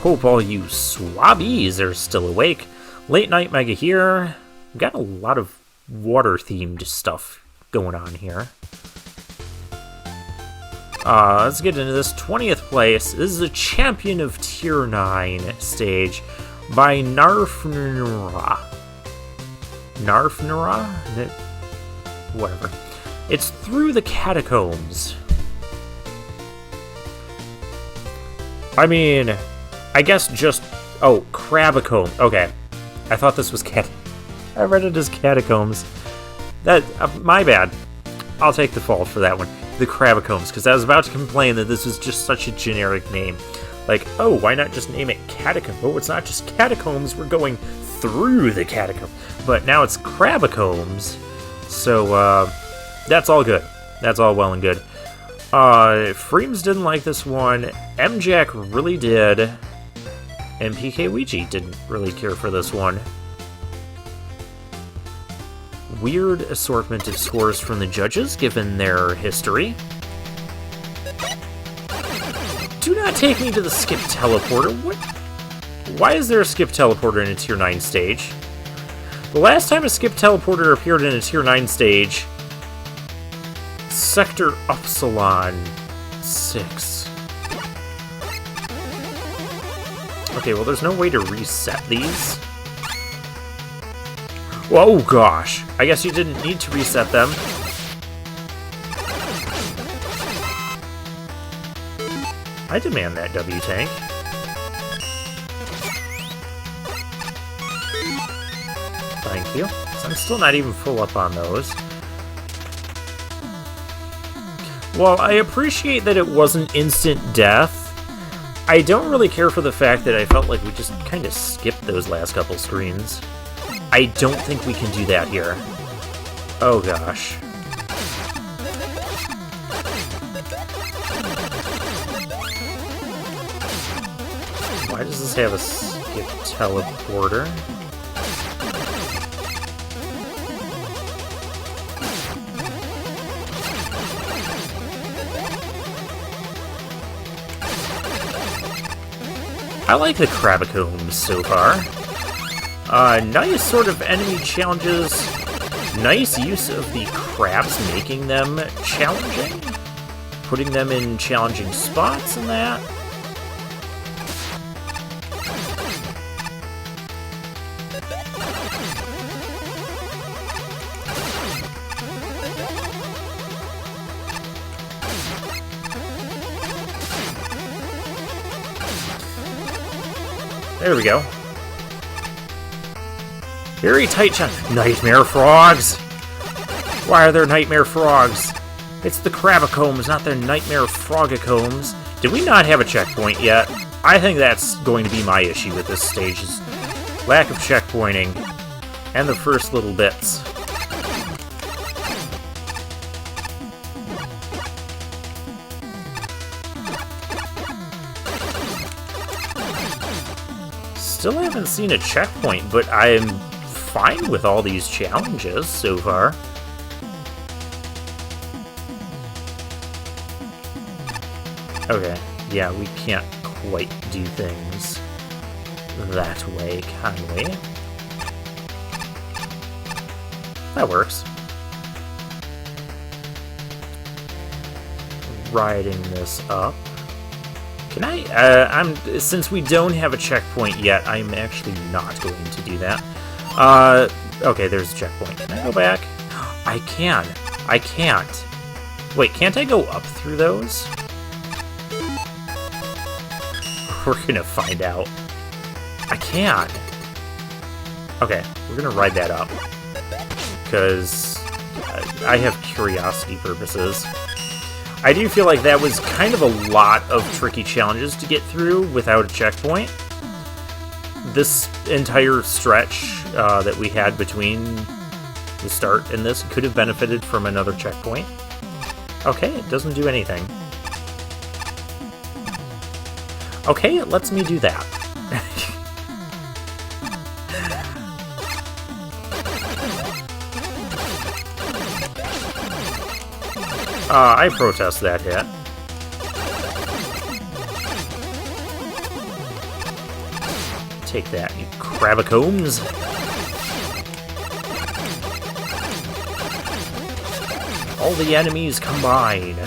Hope all you swabbies are still awake. Late night Mega here. We've got a lot of water-themed stuff going on here. Let's get into this. 20th place. This is a Champion of Tier 9 stage by Narfnura. Narfnura? Whatever. It's through the Catacombs. I mean, I guess just... Oh, Crabacombs. Okay. I thought this was I read it as Catacombs. That, my bad. I'll take the fault for that one. The Crabacombs, because I was about to complain that this was just such a generic name. Like, oh, why not just name it Catacombs? Oh, it's not just Catacombs, we're going through the Catacombs. But now it's Crabacombs. So, that's all good. That's all well and good. Freems didn't like this one. MJack really did. And PK Ouija didn't really care for this one. Weird assortment of scores from the judges, given their history. Do not take me to the skip teleporter. What? Why is there a skip teleporter in a Tier 9 stage? The last time a skip teleporter appeared in a Tier 9 stage, Sector Upsilon 6. Okay, well, there's no way to reset these. Oh gosh, I guess you didn't need to reset them. I demand that W-Tank. Thank you. So I'm still not even full up on those. While I appreciate that it wasn't instant death, I don't really care for the fact that I felt like we just kind of skipped those last couple screens. I don't think we can do that here. Oh gosh. Why does this have a skip teleporter? I like the Crabacombs so far. Nice sort of enemy challenges. Nice use of the crabs, making them challenging. Putting them in challenging spots and that. There we go. Very tight shot. Nightmare frogs! Why are there nightmare frogs? It's the Crabacombs, not the nightmare frogacombs. Did we not have a checkpoint yet? I think that's going to be my issue with this stage, is lack of checkpointing and the first little bits. Still haven't seen a checkpoint, but I'm fine with all these challenges so far. Okay, yeah, we can't quite do things that way, can we? That works. Riding this up. Can I, since we don't have a checkpoint yet, I'm actually not going to do that. Okay, there's a checkpoint. Can I go back? I can. I can't. Wait, can't I go up through those? We're gonna find out. I can. Okay, we're gonna ride that up. Because I have curiosity purposes. I do feel like that was kind of a lot of tricky challenges to get through without a checkpoint. This entire stretch that we had between the start and this could have benefited from another checkpoint. Okay, it doesn't do anything. Okay, it lets me do that. I protest that hit. Take that, you Crabacombs. All the enemies combine.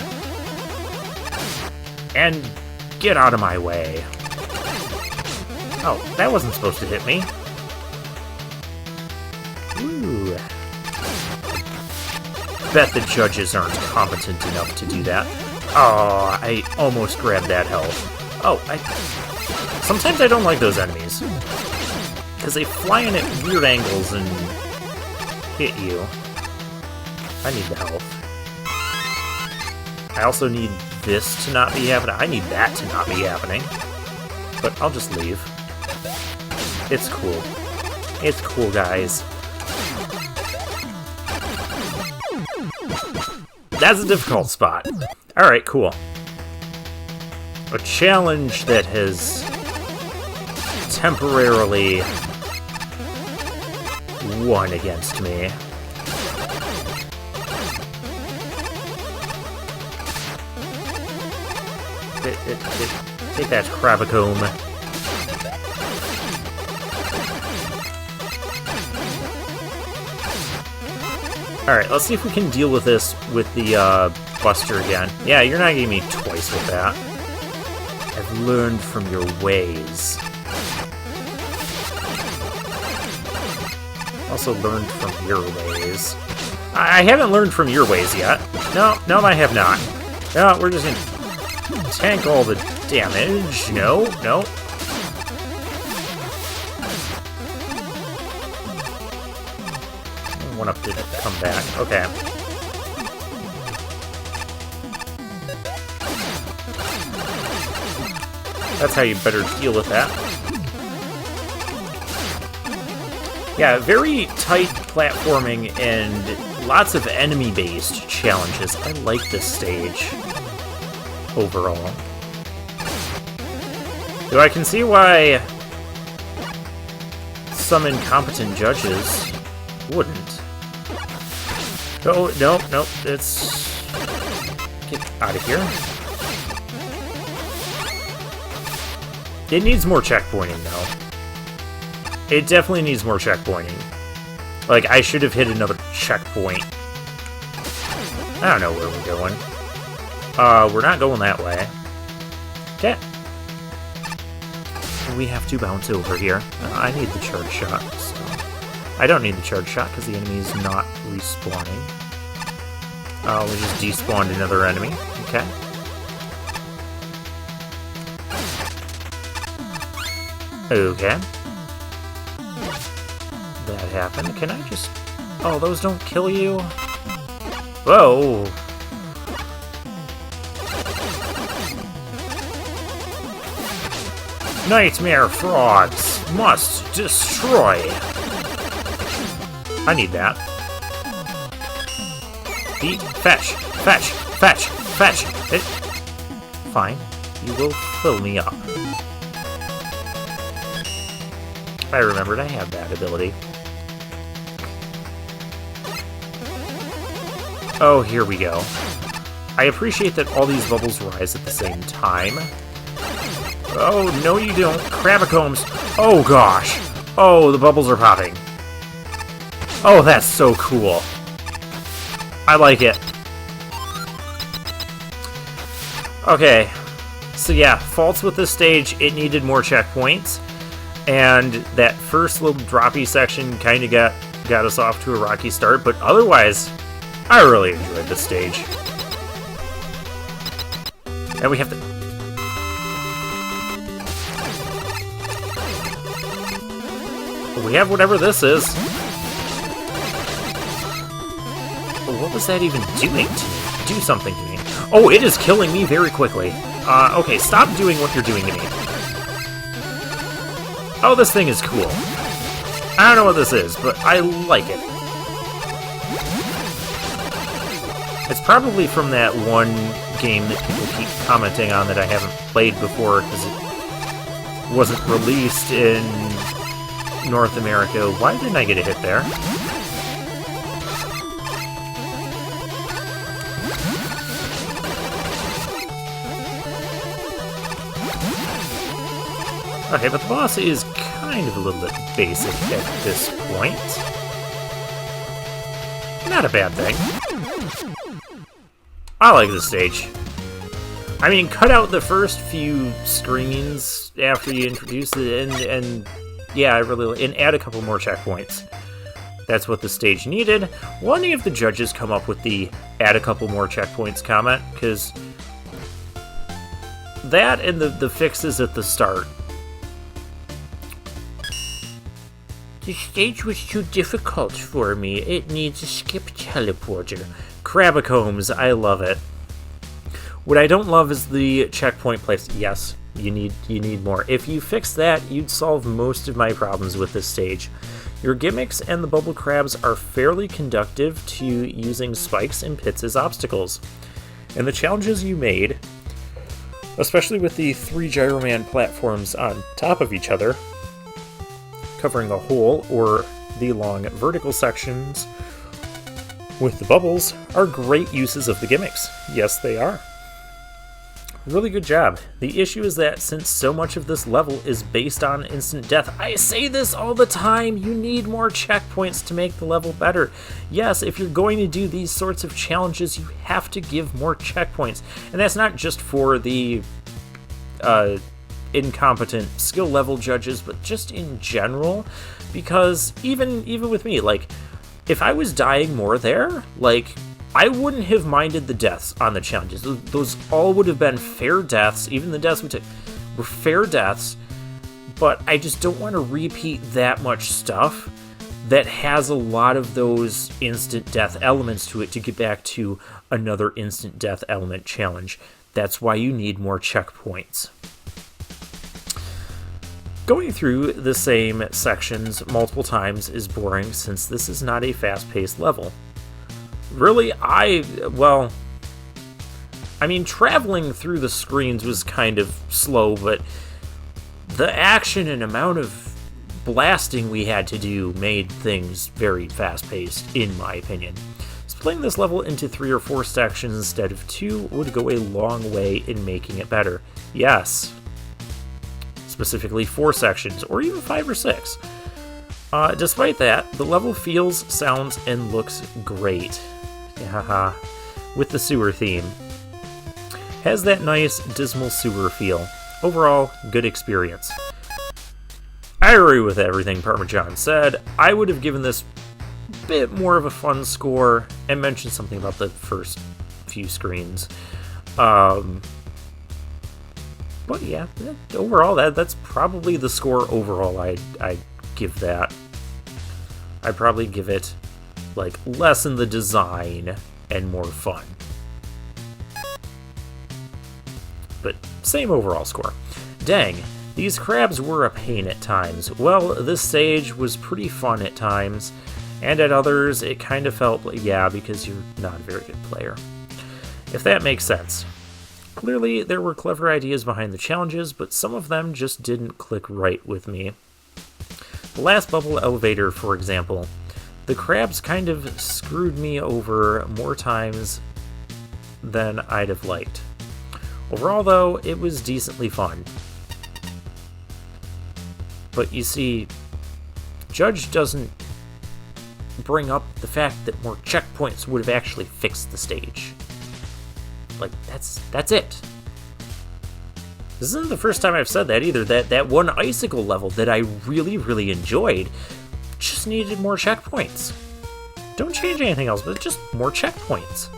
And get out of my way. Oh, that wasn't supposed to hit me. Ooh. Bet the judges aren't competent enough to do that. Oh, I almost grabbed that health. Oh, sometimes I don't like those enemies. Because they fly in at weird angles and hit you. I need the health. I also need this to not be happening. I need that to not be happening. But I'll just leave. It's cool. It's cool, guys. That's a difficult spot. Alright, cool. A challenge that has temporarily won against me. Take that Crabacomb. Alright, let's see if we can deal with this with the Buster again. Yeah, you're not getting me twice with that. I've learned from your ways. Also learned from your ways. I haven't learned from your ways yet. No, I have not. No, we're just gonna tank all the damage. No. One up to come back. Okay. That's how you better deal with that. Yeah, very tight platforming and lots of enemy-based challenges. I like this stage overall. Though I can see why some incompetent judges wouldn't. Oh, no, it's... Get out of here. It needs more checkpointing, though. It definitely needs more checkpointing. Like, I should have hit another checkpoint. I don't know where we're going. We're not going that way. Okay. We have to bounce over here. I need the charge shot, so... I don't need the charge shot because the enemy is not respawning. We just despawned another enemy. Okay. Okay. That happened. Can I just... Oh, those don't kill you? Whoa! Nightmare frogs must destroy. I need that. Beat, fetch. It... Fine. You will fill me up. I remembered I have that ability. Oh, here we go. I appreciate that all these bubbles rise at the same time. Oh, no you don't. Crabacombs. Oh, gosh. Oh, the bubbles are popping. Oh, that's so cool. I like it. Okay. So yeah, faults with this stage, it needed more checkpoints. And that first little droppy section kind of got us off to a rocky start, but otherwise, I really enjoyed this stage. And we have to... We have whatever this is. What was that even doing to me? Do something to me. Oh, it is killing me very quickly. Okay, stop doing what you're doing to me. Oh, this thing is cool. I don't know what this is, but I like it. It's probably from that one game that people keep commenting on that I haven't played before because it wasn't released in North America. Why didn't I get a hit there? Okay, but the boss is kind of a little bit basic at this point. Not a bad thing. I like this stage. I mean, cut out the first few screens after you introduce it, and yeah, I really, and add a couple more checkpoints. That's what the stage needed. Will any of the judges come up with the add a couple more checkpoints comment? Because that and the fixes at the start. The stage was too difficult for me. It needs a skip teleporter. Crabacombs, I love it. What I don't love is the checkpoint place. Yes, you need more. If you fix that, you'd solve most of my problems with this stage. Your gimmicks and the bubble crabs are fairly conducive to using spikes and pits as obstacles. And the challenges you made, especially with the 3 Gyroman platforms on top of each other, covering a hole, or the long vertical sections with the bubbles, are great uses of the gimmicks. Yes, they are. Really good job. The issue is that since so much of this level is based on instant death, I say this all the time, you need more checkpoints to make the level better. Yes, if you're going to do these sorts of challenges, you have to give more checkpoints. And that's not just for the incompetent skill level judges, but just in general, because even with me, like, if I was dying more there, like, I wouldn't have minded the deaths on the challenges. Those all would have been fair deaths. Even the deaths we took were fair deaths, but I just don't want to repeat that much stuff that has a lot of those instant death elements to it to get back to another instant death element challenge. That's why you need more checkpoints. Going through the same sections multiple times is boring since this is not a fast-paced level. Really, I mean, traveling through the screens was kind of slow, but the action and amount of blasting we had to do made things very fast-paced, in my opinion. Splitting this level into 3 or 4 sections instead of 2 would go a long way in making it better. Yes. Specifically 4 sections, or even 5 or 6. Despite that, the level feels, sounds, and looks great. Haha. With the sewer theme. Has that nice, dismal sewer feel. Overall, good experience. I agree with everything Parmesan said. I would have given this a bit more of a fun score, and mentioned something about the first few screens. But yeah, overall, that's probably the score overall I'd give that. I'd probably give it, like, less in the design and more fun. But same overall score. Dang, these crabs were a pain at times. Well, this stage was pretty fun at times, and at others it kind of felt like, yeah, because you're not a very good player. If that makes sense. Clearly, there were clever ideas behind the challenges, but some of them just didn't click right with me. The last bubble elevator, for example, the crabs kind of screwed me over more times than I'd have liked. Overall, though, it was decently fun. But you see, Judge doesn't bring up the fact that more checkpoints would have actually fixed the stage. Like, that's it. This isn't the first time I've said that either. That one icicle level that I really, really enjoyed just needed more checkpoints. Don't change anything else, but just more checkpoints.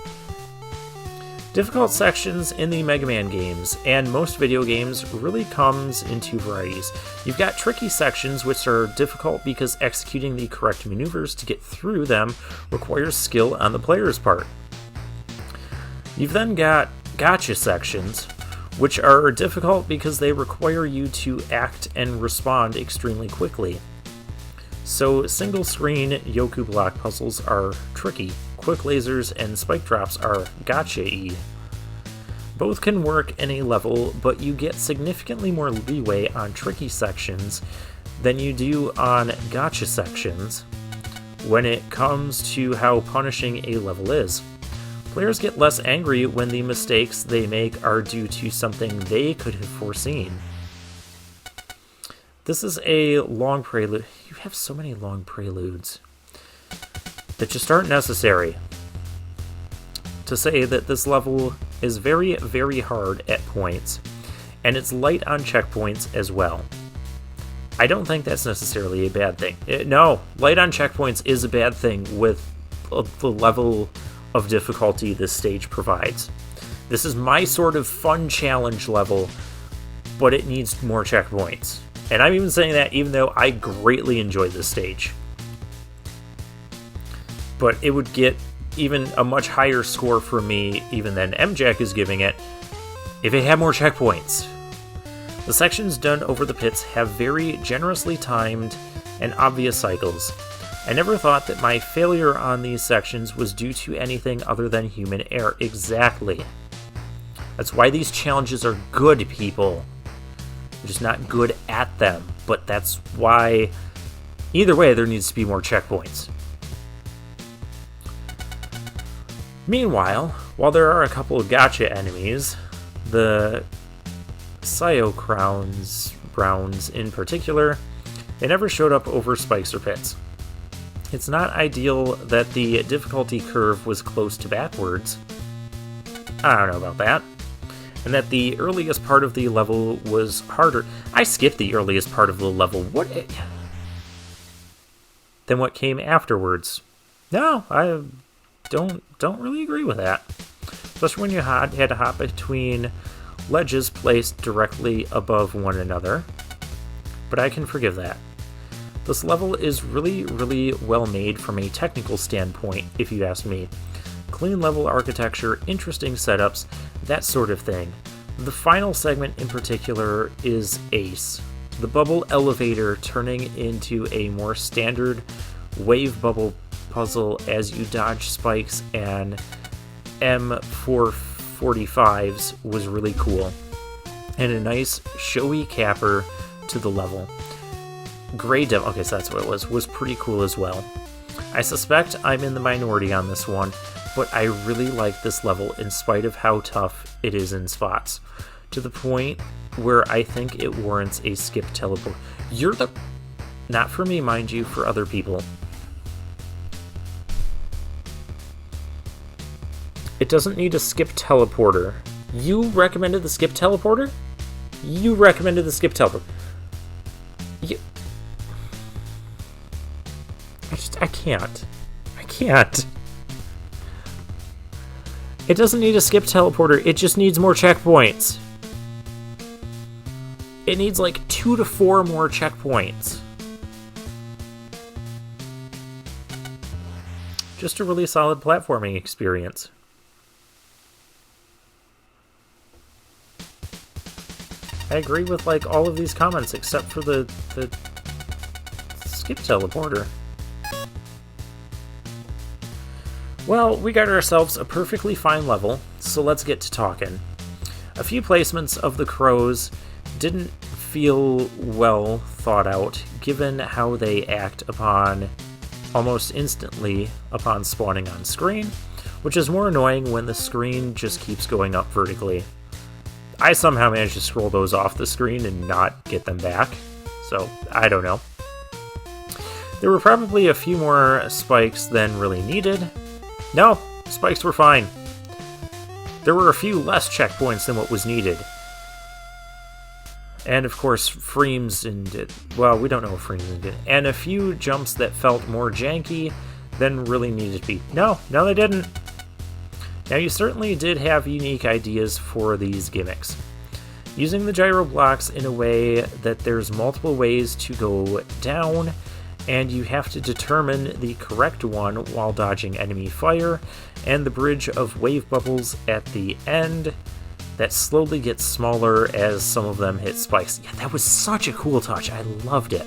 Difficult sections in the Mega Man games, and most video games, really comes in 2 varieties. You've got tricky sections, which are difficult because executing the correct maneuvers to get through them requires skill on the player's part. You've then got gotcha sections, which are difficult because they require you to act and respond extremely quickly. So single-screen Yoku block puzzles are tricky, quick lasers and spike drops are gotcha-y. Both can work in a level, but you get significantly more leeway on tricky sections than you do on gotcha sections when it comes to how punishing a level is. Players get less angry when the mistakes they make are due to something they could have foreseen. This is a long prelude. You have so many long preludes that just aren't necessary. To say that this level is very, very hard at points, and it's light on checkpoints as well. I don't think that's necessarily a bad thing. No, light on checkpoints is a bad thing with the level of difficulty this stage provides. This is my sort of fun challenge level, but it needs more checkpoints. And I'm even saying that even though I greatly enjoyed this stage. But it would get even a much higher score for me, even than MJack is giving it, if it had more checkpoints. The sections done over the pits have very generously timed and obvious cycles. I never thought that my failure on these sections was due to anything other than human error. Exactly. That's why these challenges are good, people. We're just not good at them, but that's why, either way, there needs to be more checkpoints. Meanwhile, while there are a couple of gotcha enemies, the Catacombs in particular, they never showed up over spikes or pits. It's not ideal that the difficulty curve was close to backwards. I don't know about that. And that the earliest part of the level was harder. I skipped the earliest part of the level. Then what came afterwards? No, I don't really agree with that. Especially when you had to hop between ledges placed directly above one another. But I can forgive that. This level is really, really well made from a technical standpoint, if you ask me. Clean level architecture, interesting setups, that sort of thing. The final segment in particular is ace. The bubble elevator turning into a more standard wave bubble puzzle as you dodge spikes and M445s was really cool. And a nice showy capper to the level. Gray Devil, okay, so that's what it was pretty cool as well. I suspect I'm in the minority on this one, but I really like this level in spite of how tough it is in spots. To the point where I think it warrants a skip teleport. Not for me, mind you, for other people. It doesn't need a skip teleporter. You recommended the skip teleporter? You recommended the skip teleporter. I can't. It doesn't need a skip teleporter, it just needs more checkpoints. It needs like 2 to 4 more checkpoints. Just a really solid platforming experience. I agree with like all of these comments except for the skip teleporter. Well, we got ourselves a perfectly fine level, so let's get to talking. A few placements of the crows didn't feel well thought out, given how they act upon almost instantly upon spawning on screen, which is more annoying when the screen just keeps going up vertically. I somehow managed to scroll those off the screen and not get them back, so I don't know. There were probably a few more spikes than really needed. No, spikes were fine. There were a few less checkpoints than what was needed. And of course, frames and... well, we don't know what frames did. And a few jumps that felt more janky than really needed to be. No, they didn't. Now, you certainly did have unique ideas for these gimmicks. Using the gyro blocks in a way that there's multiple ways to go down, and you have to determine the correct one while dodging enemy fire, and the bridge of wave bubbles at the end that slowly gets smaller as some of them hit spikes. Yeah, that was such a cool touch. I loved it.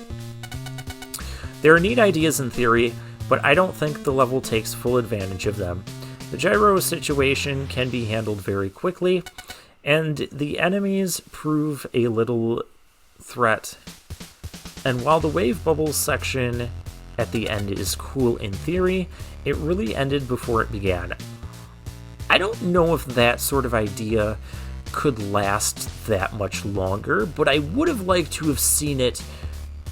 There are neat ideas in theory, but I don't think the level takes full advantage of them. The gyro situation can be handled very quickly, and the enemies prove a little threat. And while the wave bubbles section at the end is cool in theory, it really ended before it began. I don't know if that sort of idea could last that much longer, but I would have liked to have seen it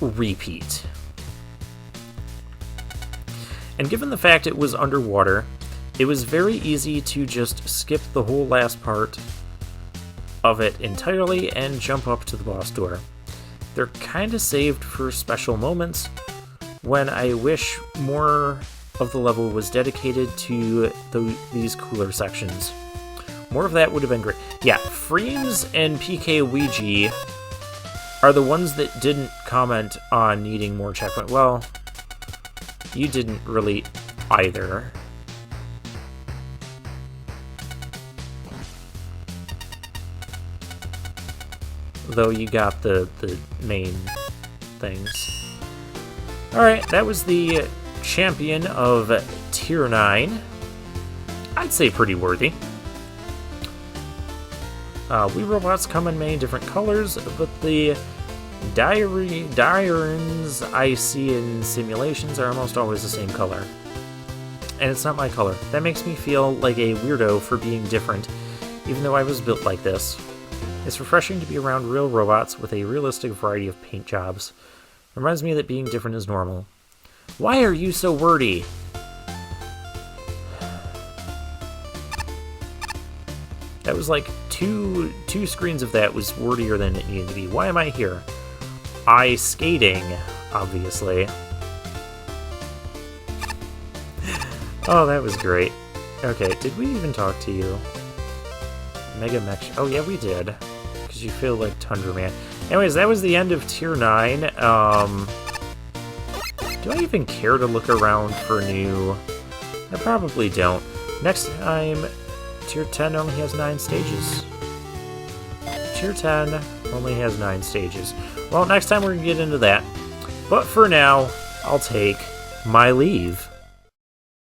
repeat. And given the fact it was underwater, it was very easy to just skip the whole last part of it entirely and jump up to the boss door. They're kind of saved for special moments when I wish more of the level was dedicated to these cooler sections. More of that would have been great. Yeah, Freems and PK Ouija are the ones that didn't comment on needing more checkpoint. Well, you didn't really either. Though you got the main things. Alright, that was the champion of Tier 9. I'd say pretty worthy. We robots come in many different colors, but the diagrams I see in simulations are almost always the same color. And it's not my color. That makes me feel like a weirdo for being different, even though I was built like this. It's refreshing to be around real robots with a realistic variety of paint jobs. Reminds me that being different is normal. Why are you so wordy? That was like two screens of that was wordier than it needed to be. Why am I here? Ice skating, obviously. Oh, that was great. Okay, did we even talk to you? MaGMML. Oh yeah, we did. Because you feel like Tundra Man. Anyways, that was the end of Tier 9. Do I even care to look around for new... I probably don't. Next time, Tier 10 only has 9 stages. Tier 10 only has 9 stages. Well, next time we're going to get into that. But for now, I'll take my leave.